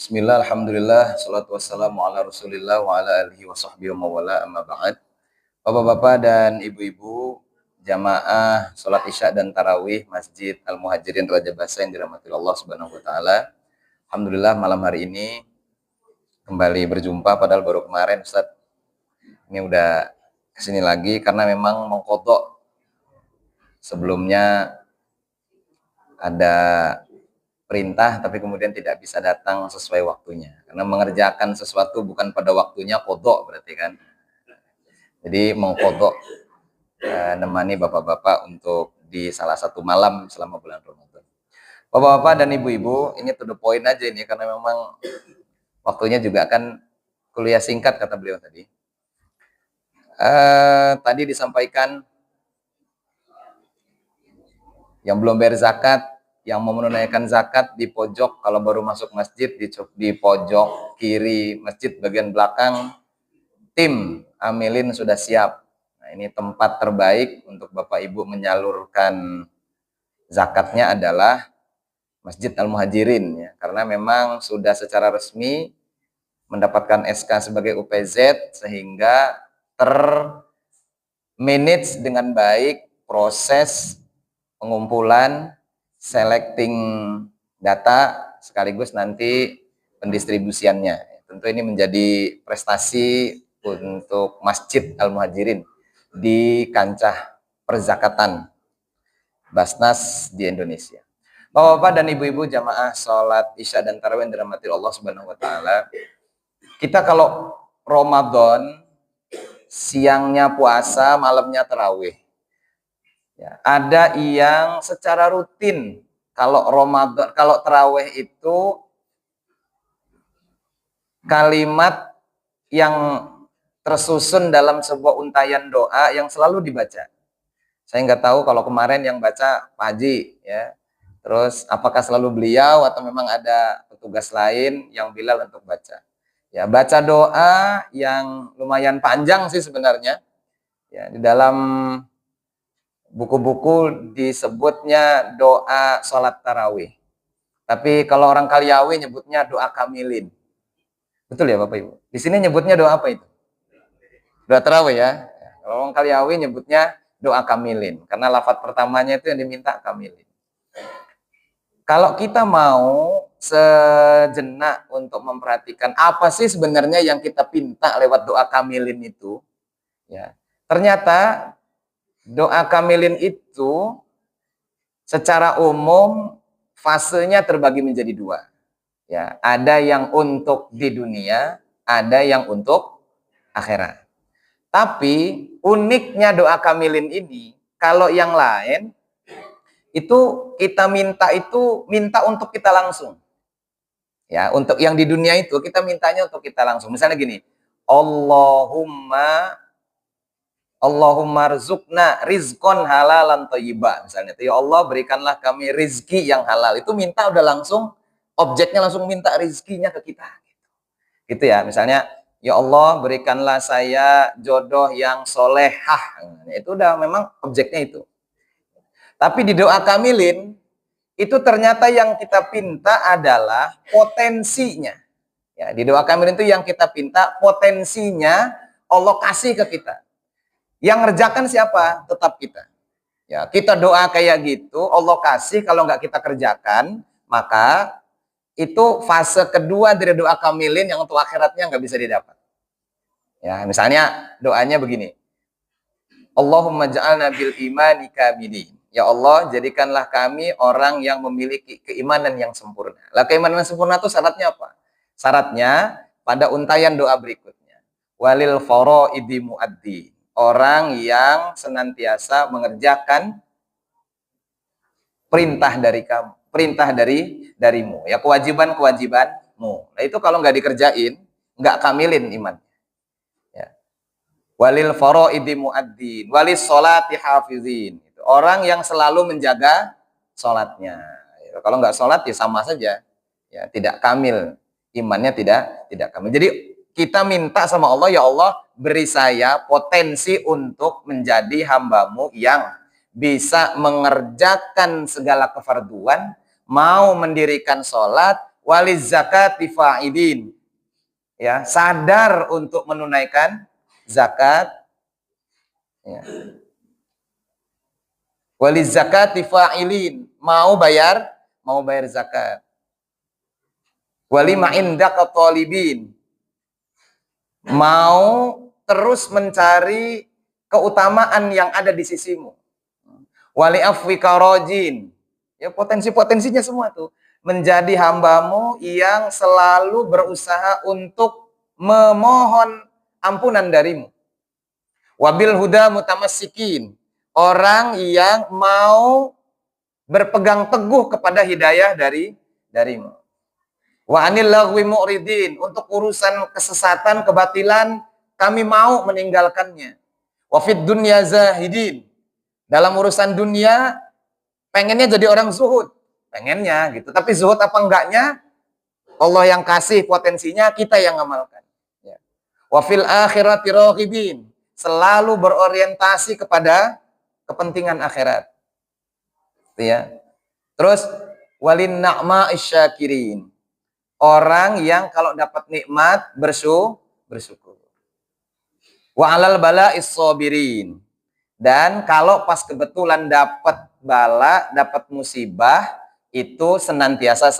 Bismillah, alhamdulillah, salatu wassalamu ala rasulillah wa ala alihi wa sahbihi wa mawala amma ba'd. Bapak-bapak dan ibu-ibu, jamaah sholat isya dan tarawih Masjid Al-Muhajirin Raja Basa yang dirahmati Allah subhanahu wa ta'ala. Alhamdulillah malam hari ini kembali berjumpa, padahal baru kemarin Ustaz. Ini udah kesini lagi karena memang mengkodok. Sebelumnya ada perintah tapi kemudian tidak bisa datang sesuai waktunya karena mengerjakan sesuatu bukan pada waktunya kodok berarti kan. Jadi mengkodok nemani bapak-bapak untuk di salah satu malam selama bulan Ramadan. Bapak-bapak dan ibu-ibu, ini to the point aja ini karena memang waktunya juga akan kuliah singkat kata beliau tadi. Tadi disampaikan yang belum bayar zakat, yang mau menunaikan zakat di pojok, kalau baru masuk masjid di pojok kiri masjid bagian belakang, tim amilin sudah siap. Nah, ini tempat terbaik untuk Bapak Ibu menyalurkan zakatnya adalah Masjid Al-Muhajirin ya, karena memang sudah secara resmi mendapatkan SK sebagai UPZ sehingga termanage dengan baik proses pengumpulan, selecting data, sekaligus nanti pendistribusiannya. Tentu ini menjadi prestasi untuk Masjid Al-Muhajirin di kancah perzakatan Basnas di Indonesia. Bapak-bapak dan ibu-ibu jamaah sholat isya dan tarawih yang dirahmati Allah subhanahu wa ta'ala, kita kalau Ramadan siangnya puasa, malamnya tarawih. Ya, ada yang secara rutin kalau Ramadan, kalau tarawih itu kalimat yang tersusun dalam sebuah untayan doa yang selalu dibaca. Saya nggak tahu kalau kemarin yang baca Pak Haji ya. Terus apakah selalu beliau atau memang ada petugas lain yang Bilal untuk baca. Ya, baca doa yang lumayan panjang sih sebenarnya. Ya, di dalam buku-buku disebutnya doa sholat tarawih. Tapi kalau orang Kaliawi nyebutnya doa kamilin. Betul ya Bapak Ibu? Di sini nyebutnya doa apa itu? Doa tarawih ya. Kalau orang Kaliawi nyebutnya doa kamilin. Karena lafaz pertamanya itu yang diminta kamilin. Kalau kita mau sejenak untuk memperhatikan apa sih sebenarnya yang kita pinta lewat doa kamilin itu, ya ternyata doa kamilin itu secara umum fasenya terbagi menjadi dua. Ya, ada yang untuk di dunia, ada yang untuk akhirat. Tapi uniknya doa kamilin ini, kalau yang lain itu kita minta untuk kita langsung. Ya, untuk yang di dunia itu kita mintanya untuk kita langsung. Misalnya gini, Allahumma rizukna rizqon halalan thayyiba. Misalnya, ya Allah berikanlah kami rizki yang halal. Itu minta udah langsung, objeknya langsung minta rizkinya ke kita. Gitu ya, misalnya, ya Allah berikanlah saya jodoh yang solehah. Nah, itu udah memang objeknya itu. Tapi di doa kamilin, itu ternyata yang kita pinta adalah potensinya. Ya, di doa kamilin itu yang kita pinta potensinya Allah kasih ke kita. Yang ngerjakan siapa? Tetap kita. Ya, kita doa kayak gitu, Allah kasih, kalau nggak kita kerjakan, maka itu fase kedua dari doa kamilin yang untuk akhiratnya nggak bisa didapat. Ya, misalnya doanya begini. Allahumma ja'alna bil imani kamilin. Ya Allah, jadikanlah kami orang yang memiliki keimanan yang sempurna. Lah, keimanan yang sempurna itu syaratnya apa? Syaratnya pada untayan doa berikutnya. Walil faraidi muaddi. Orang yang senantiasa mengerjakan perintah dari kamu, perintah darimu, ya kewajibanmu. Nah, itu kalau nggak dikerjain, nggak kamilin iman. Ya. Walil faraidi muaddin, walis sholati hafizin. Orang yang selalu menjaga sholatnya. Ya, kalau nggak sholat ya sama saja, ya tidak kamil, imannya tidak kamil. Jadi kita minta sama Allah, ya Allah beri saya potensi untuk menjadi hambamu yang bisa mengerjakan segala kefarduan, mau mendirikan sholat, waliz zakati fa'ilin. Ya, sadar untuk menunaikan zakat. Ya. Waliz zakati fa'ilin, mau bayar zakat. Walima indaka talibin, mau terus mencari keutamaan yang ada di sisimu. Wali afwika rajin, ya potensi-potensinya semua tuh. Menjadi hambamu yang selalu berusaha untuk memohon ampunan darimu. Wabil huda mutamassikin, orang yang mau berpegang teguh kepada hidayah darimu. Wa anil lagwi mu'ridin, untuk urusan kesesatan, kebatilan, kami mau meninggalkannya. Wa fid dunya zahidin, dalam urusan dunia pengennya jadi orang zuhud, pengennya gitu. Tapi zuhud apa enggaknya, Allah yang kasih potensinya, kita yang ngamalkan. Ya. Wa fil akhirati raghibin, selalu berorientasi kepada kepentingan akhirat. Ya. Terus walin na'ma isyakirin, orang yang kalau dapat nikmat bersyukur. Wa alal bala is-sabirin, dan kalau pas kebetulan dapat bala, dapat musibah, itu senantiasa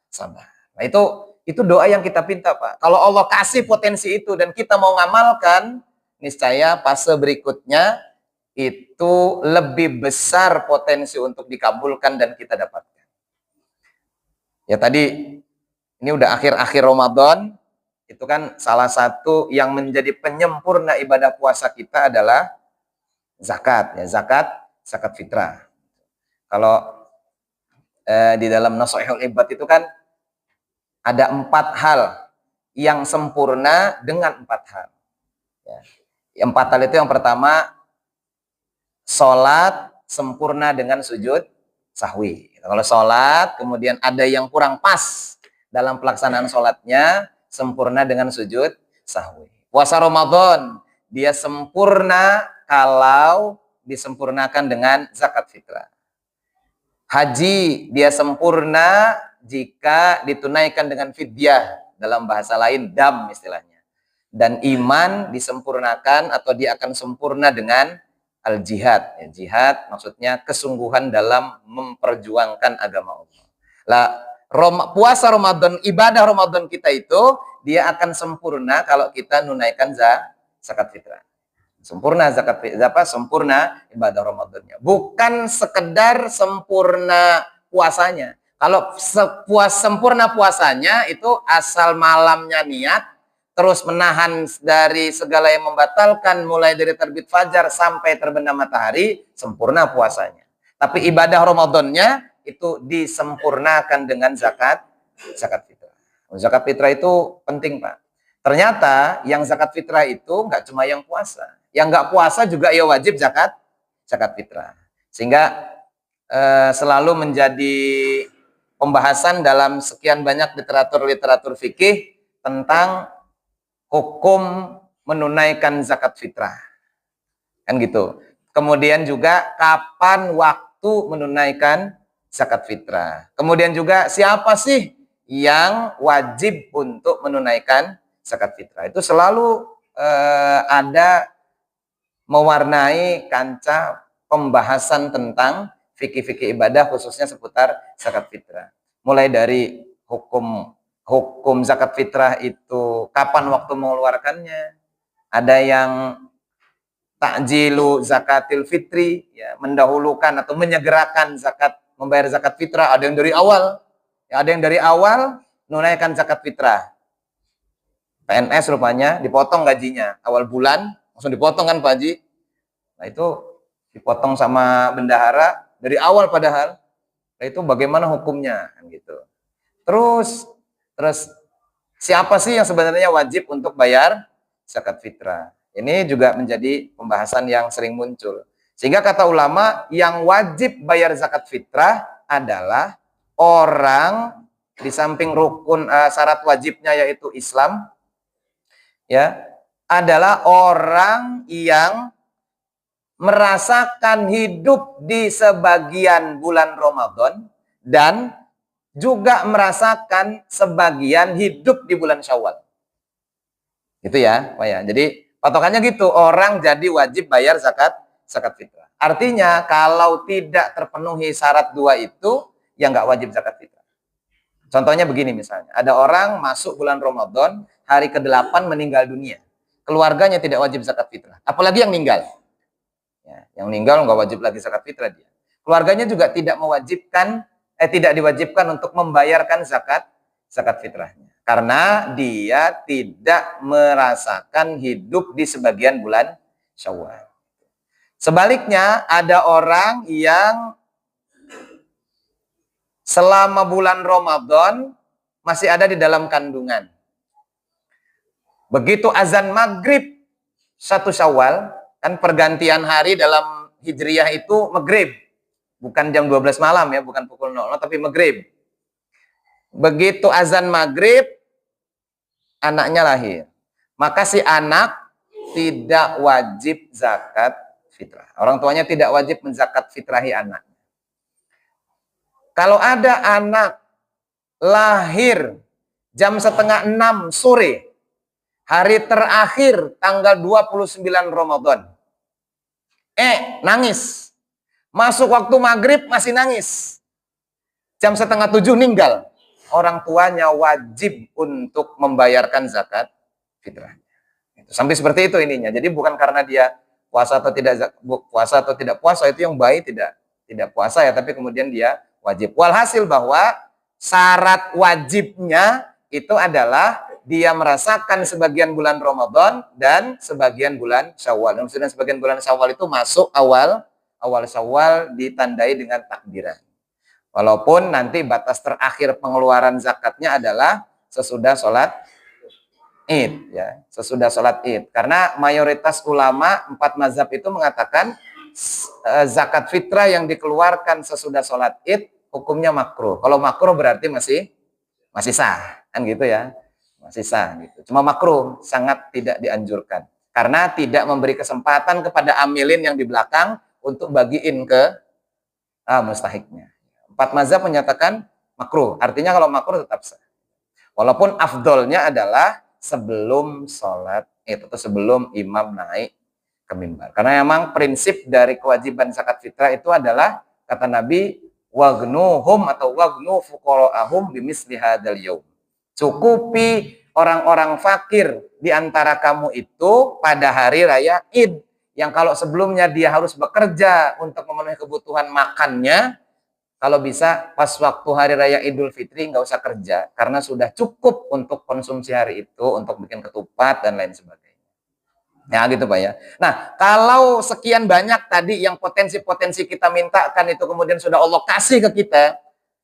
sabar. Nah, itu doa yang kita minta, Pak. Kalau Allah kasih potensi itu dan kita mau ngamalkan, niscaya fase berikutnya itu lebih besar potensi untuk dikabulkan dan kita dapatkan. Ya tadi ini udah akhir-akhir Ramadan, itu kan salah satu yang menjadi penyempurna ibadah puasa kita adalah zakat, ya zakat fitrah. Kalau di dalam Nashihul Ibad itu kan ada 4 hal yang sempurna dengan 4 hal. Ya. 4 hal itu yang pertama, sholat sempurna dengan sujud sahwi. Kalau sholat kemudian ada yang kurang pas dalam pelaksanaan sholatnya, sempurna dengan sujud sahwi. Puasa Ramadan, dia sempurna kalau disempurnakan dengan zakat fitrah. Haji, dia sempurna jika ditunaikan dengan fidyah, dalam bahasa lain dam istilahnya. Dan iman disempurnakan atau dia akan sempurna dengan al-jihad. Ya, jihad maksudnya kesungguhan dalam memperjuangkan agama Allah. Lah, puasa Ramadan, ibadah Ramadan kita itu dia akan sempurna kalau kita nunaikan zakat fitrah. Sempurna sempurna ibadah Ramadannya. Bukan sekedar sempurna puasanya. Kalau sempurna puasanya itu asal malamnya niat, terus menahan dari segala yang membatalkan mulai dari terbit fajar sampai terbenam matahari, sempurna puasanya. Tapi ibadah Ramadannya itu disempurnakan dengan zakat fitrah. Zakat fitrah itu penting, Pak. Ternyata yang zakat fitrah itu nggak cuma yang puasa. Yang nggak puasa juga ya wajib zakat fitrah. Sehingga selalu menjadi pembahasan dalam sekian banyak literatur fikih tentang hukum menunaikan zakat fitrah. Kan gitu. Kemudian juga kapan waktu menunaikan zakat fitrah. Kemudian juga siapa sih yang wajib untuk menunaikan zakat fitrah. Itu selalu ada mewarnai kancah pembahasan tentang fikih-fikih ibadah khususnya seputar zakat fitrah. Mulai dari hukum zakat fitrah itu kapan waktu mengeluarkannya. Ada yang takjilu zakatil fitri, ya, mendahulukan atau menyegerakan membayar zakat fitrah. Ada yang dari awal. Ya, ada yang dari awal menunaikan zakat fitrah. PNS rupanya dipotong gajinya awal bulan, langsung dipotong kan Pak Haji. Nah itu dipotong sama bendahara dari awal padahal. Nah itu bagaimana hukumnya kan gitu. Terus siapa sih yang sebenarnya wajib untuk bayar zakat fitrah? Ini juga menjadi pembahasan yang sering muncul. Sehingga kata ulama yang wajib bayar zakat fitrah adalah orang di samping rukun syarat wajibnya yaitu Islam, ya, adalah orang yang merasakan hidup di sebagian bulan Ramadan dan juga merasakan sebagian hidup di bulan Syawal. Gitu ya, Pak ya. Jadi patokannya gitu, orang jadi wajib bayar zakat fitrah. Artinya kalau tidak terpenuhi syarat dua itu, ya nggak wajib zakat fitrah. Contohnya begini misalnya, ada orang masuk bulan Ramadan, hari ke-8 meninggal dunia. Keluarganya tidak wajib zakat fitrah. Apalagi yang meninggal. Ya, yang meninggal nggak wajib lagi zakat fitrah dia. Keluarganya juga tidak diwajibkan untuk membayarkan zakat fitrahnya. Karena dia tidak merasakan hidup di sebagian bulan Syawal. Sebaliknya, ada orang yang selama bulan Ramadan masih ada di dalam kandungan. Begitu azan maghrib 1 Syawal, kan pergantian hari dalam Hijriyah itu maghrib. Bukan jam 12 malam ya, bukan pukul 00, tapi maghrib. Begitu azan maghrib, anaknya lahir. Maka si anak tidak wajib zakat fitrah. Orang tuanya tidak wajib menzakat fitrahi anak. Kalau ada anak lahir jam 5:30 sore, hari terakhir tanggal 29 Ramadan, nangis. Masuk waktu maghrib masih nangis. Jam 6:30 meninggal. Orang tuanya wajib untuk membayarkan zakat fitrah. Sampai seperti itu ininya. Jadi bukan karena dia puasa atau tidak puasa itu yang baik tidak puasa ya, tapi kemudian dia wajib. Walhasil bahwa syarat wajibnya itu adalah dia merasakan sebagian bulan Ramadan dan sebagian bulan Syawal. Maksudnya sebagian bulan Syawal itu masuk awal Syawal ditandai dengan takbiran. Walaupun nanti batas terakhir pengeluaran zakatnya adalah sesudah sholat Id, ya, sesudah sholat Id. Karena mayoritas ulama 4 mazhab itu mengatakan zakat fitrah yang dikeluarkan sesudah sholat Id hukumnya makruh. Kalau makruh berarti masih sah, kan gitu ya, masih sah gitu. Cuma makruh, sangat tidak dianjurkan. Karena tidak memberi kesempatan kepada amilin yang di belakang untuk bagiin ke mustahiknya. 4 mazhab menyatakan makruh. Artinya kalau makruh tetap sah. Walaupun afdolnya adalah sebelum sholat itu atau sebelum imam naik ke mimbar. Karena memang prinsip dari kewajiban zakat fitrah itu adalah kata Nabi, wagnuhum atau wagnu fuqara'ahum bimisli hadzal yaum. Cukupi orang-orang fakir di antara kamu itu pada hari raya Id, yang kalau sebelumnya dia harus bekerja untuk memenuhi kebutuhan makannya, kalau bisa pas waktu hari raya Idul Fitri nggak usah kerja, karena sudah cukup untuk konsumsi hari itu, untuk bikin ketupat dan lain sebagainya. Ya gitu Pak ya. Nah, kalau sekian banyak tadi yang potensi-potensi kita mintakan itu kemudian sudah Allah kasih ke kita,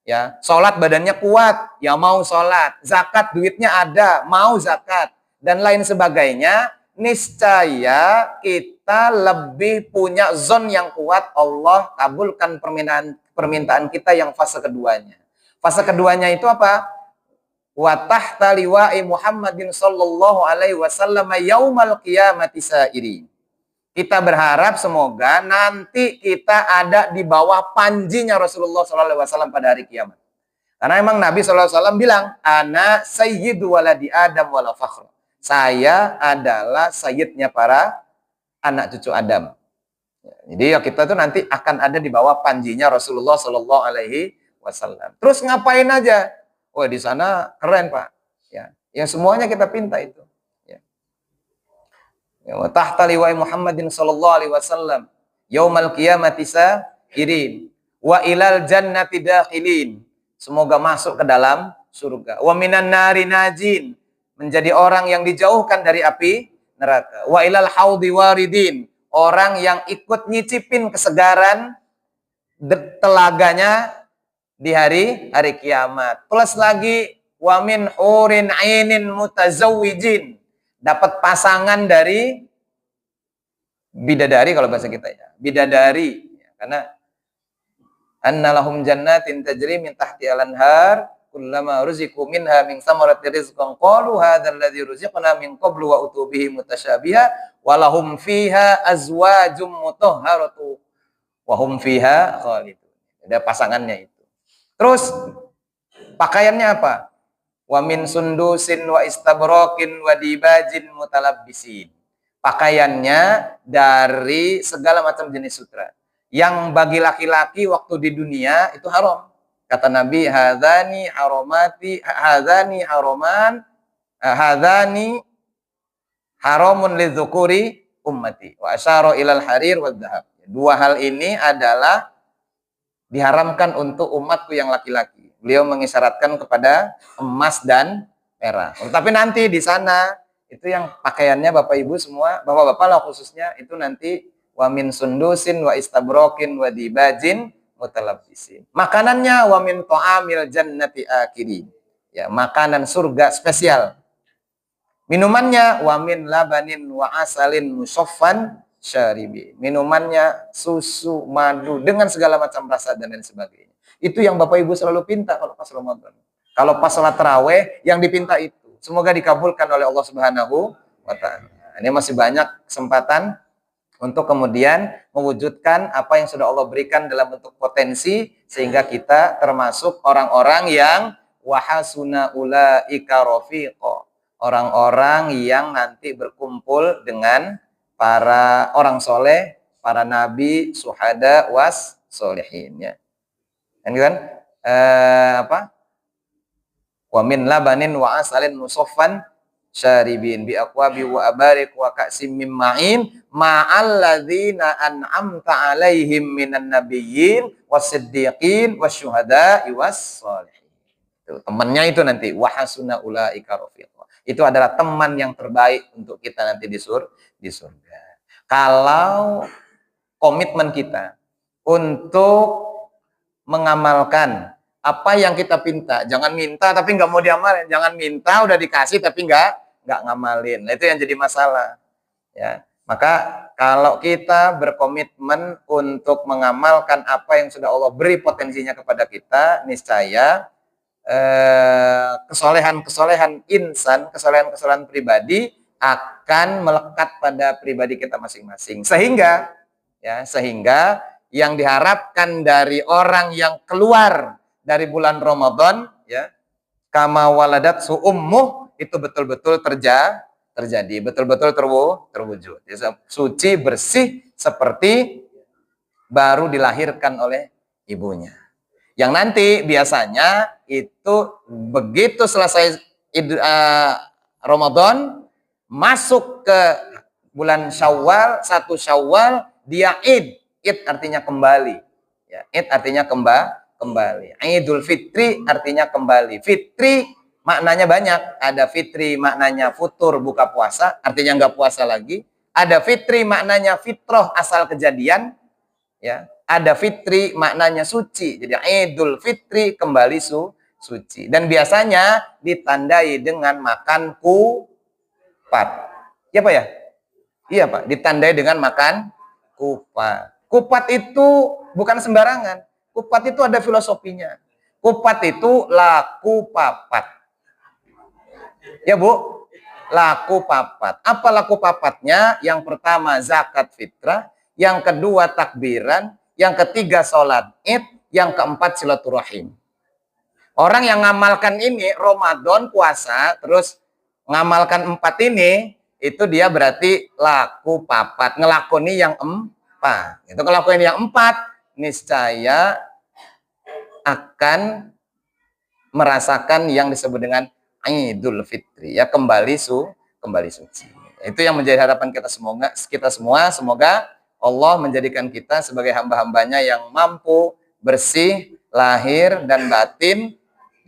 ya, sholat badannya kuat, ya mau sholat, zakat duitnya ada, mau zakat, dan lain sebagainya, niscaya kita lebih punya zon yang kuat, Allah kabulkan permintaan kita yang fase keduanya. Fase keduanya itu apa? Wa tahta liwa'i Muhammadin sallallahu alaihi wasallam yaumal qiyamati sairi. Kita berharap semoga nanti kita ada di bawah panjinya Rasulullah sallallahu alaihi wasallam pada hari kiamat. Karena memang Nabi sallallahu alaihi wasallam bilang, "Ana sayyidu waladi Adam wala fakhr." Saya adalah sayyidnya para anak cucu Adam. Jadi ya kita tuh nanti akan ada di bawah panjinya Rasulullah sallallahu alaihi wasallam. Terus ngapain aja? Oh, di sana keren, Pak. Ya, yang semuanya kita pinta itu. Ya. Wa tahta liwa'i Muhammadin sallallahu alaihi wasallam yaumal qiyamati sa'irin wa ilal jannati dakhilin. Semoga masuk ke dalam surga. Wa minan nari najin, menjadi orang yang dijauhkan dari api neraka. Wa ilal haudi waridin, orang yang ikut nyicipin kesegaran telaganya di hari kiamat. Plus lagi wa min hurin ainin mutazawwijin, dapat pasangan dari bidadari kalau bahasa kita ya. Bidadari, karena annalahum jannatin tajri min tahti al-anhar kullama ruziqu minha min samarati rizqan qalu hadzal ladzi ruziqna min qablu wa utubihi mutasyabiha wa lahum fiha azwajum mutahharatu wa hum fiha khalidun. Ada pasangannya itu. Terus Pakaiannya apa? Wa min sundusin wa istabrokin wa dibajin mutalabbisin. Pakaiannya dari segala macam jenis sutra. Yang bagi laki-laki waktu di dunia itu haram. Kata Nabi, hadzani haromati, hadzani haroman, hadzani haramun lidzukuri ummati wa asyara ilal harir wad dhahab. Dua hal ini adalah diharamkan untuk umatku yang laki-laki. Beliau mengisyaratkan kepada emas dan perak. Tapi nanti di sana itu yang pakaiannya Bapak Ibu semua, Bapak-bapak lah khususnya, itu nanti wa min sundusin wa istabrokin wa dibajin mutalabbisin. Makanannya wa min ta'amil jannati akhirin. Ya, makanan surga spesial. Minumannya wa min labanin wa asalin musaffan syaribi. Minumannya susu, madu dengan segala macam rasa dan lain sebagainya. Itu yang Bapak Ibu selalu pinta kalau pas Ramadan. Kalau pas salat tarawih yang dipinta itu. Semoga dikabulkan oleh Allah Subhanahu wa taala. Ini masih banyak kesempatan untuk kemudian mewujudkan apa yang sudah Allah berikan dalam bentuk potensi sehingga kita termasuk orang-orang yang wahasuna ulaika rafiqa. Orang-orang yang nanti berkumpul dengan para orang soleh, para nabi, suhada, was, solehin. Ya. Kan? Apa? Wa min labanin wa asalin musaffan syaribin bi aqwabi wa abarik wa ka'sim min ma'in ma'alladzina an'amta 'alaihim minan nabiyyin wasiddiqin wasyuhada'i was-sholihin. Itu temannya itu nanti wa hasuna ulaika rafiqa. Itu adalah teman yang terbaik untuk kita nanti di surga. Kalau komitmen kita untuk mengamalkan apa yang kita pinta, jangan minta tapi nggak mau diamalin, jangan minta udah dikasih tapi nggak ngamalin. Nah, itu yang jadi masalah. Ya, maka kalau kita berkomitmen untuk mengamalkan apa yang sudah Allah beri potensinya kepada kita, niscaya kesolehan insan, kesolehan pribadi akan melekat pada pribadi kita masing-masing. Sehingga yang diharapkan dari orang yang keluar dari bulan Ramadan, ya, kama waladat su ummuh, itu betul-betul terjadi, betul-betul terwujud. Suci, bersih seperti baru dilahirkan oleh ibunya. Yang nanti biasanya itu begitu selesai Ramadan, masuk ke bulan Syawal, 1 Syawal, dia Id. Id artinya kembali. Ya, Id artinya kembali. Idul Fitri artinya kembali. Fitri maknanya banyak. Ada fitri maknanya futur, buka puasa, artinya nggak puasa lagi. Ada fitri maknanya fitrah, asal kejadian. Ya, ada fitri maknanya suci. Jadi Idul Fitri kembali suci. Dan biasanya ditandai dengan makan kupat. Ya Pak ya? Iya Pak, ditandai dengan makan kupat. Kupat itu bukan sembarangan. Kupat itu ada filosofinya. Kupat itu laku papat. Ya Bu? Laku papat. Apa laku papatnya? Yang pertama zakat fitrah. Yang kedua takbiran, yang ketiga sholat id, yang keempat silaturahim. Orang yang ngamalkan ini, Ramadan, puasa, terus ngamalkan 4 ini, itu dia berarti laku papat, ngelakoni yang 4. Itu ngelakuin yang 4, niscaya akan merasakan yang disebut dengan Idul Fitri, ya, kembali suci. Itu yang menjadi harapan kita semua, semoga Allah menjadikan kita sebagai hamba-hambanya yang mampu, bersih, lahir dan batin,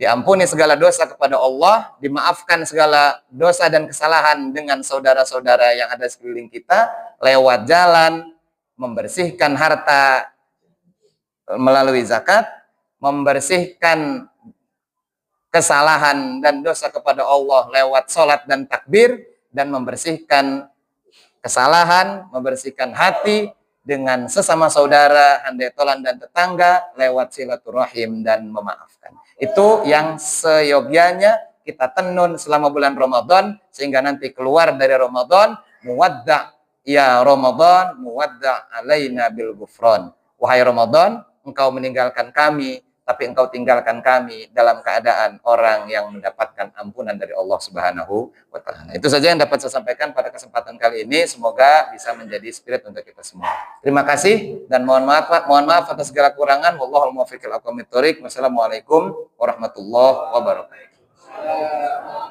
diampuni segala dosa kepada Allah, dimaafkan segala dosa dan kesalahan dengan saudara-saudara yang ada sekeliling kita, lewat jalan, membersihkan harta melalui zakat, membersihkan kesalahan dan dosa kepada Allah lewat sholat dan takbir, dan membersihkan kesalahan, membersihkan hati dengan sesama saudara, handai tolan dan tetangga lewat silaturahim dan memaafkan. Itu yang seyogyanya kita tenun selama bulan Ramadan, sehingga nanti keluar dari Ramadan, muwadda' ya Ramadan, muwadda' alaina bil ghufran. Wahai Ramadan, engkau meninggalkan kami tapi Engkau tinggalkan kami dalam keadaan orang yang mendapatkan ampunan dari Allah Subhanahu wa taala. Itu saja yang dapat saya sampaikan pada kesempatan kali ini. Semoga bisa menjadi spirit untuk kita semua. Terima kasih dan mohon maaf atas segala kurangan. Wallahul muwaffiq ila aqwamit thoriq. Wassalamualaikum warahmatullahi wabarakatuh.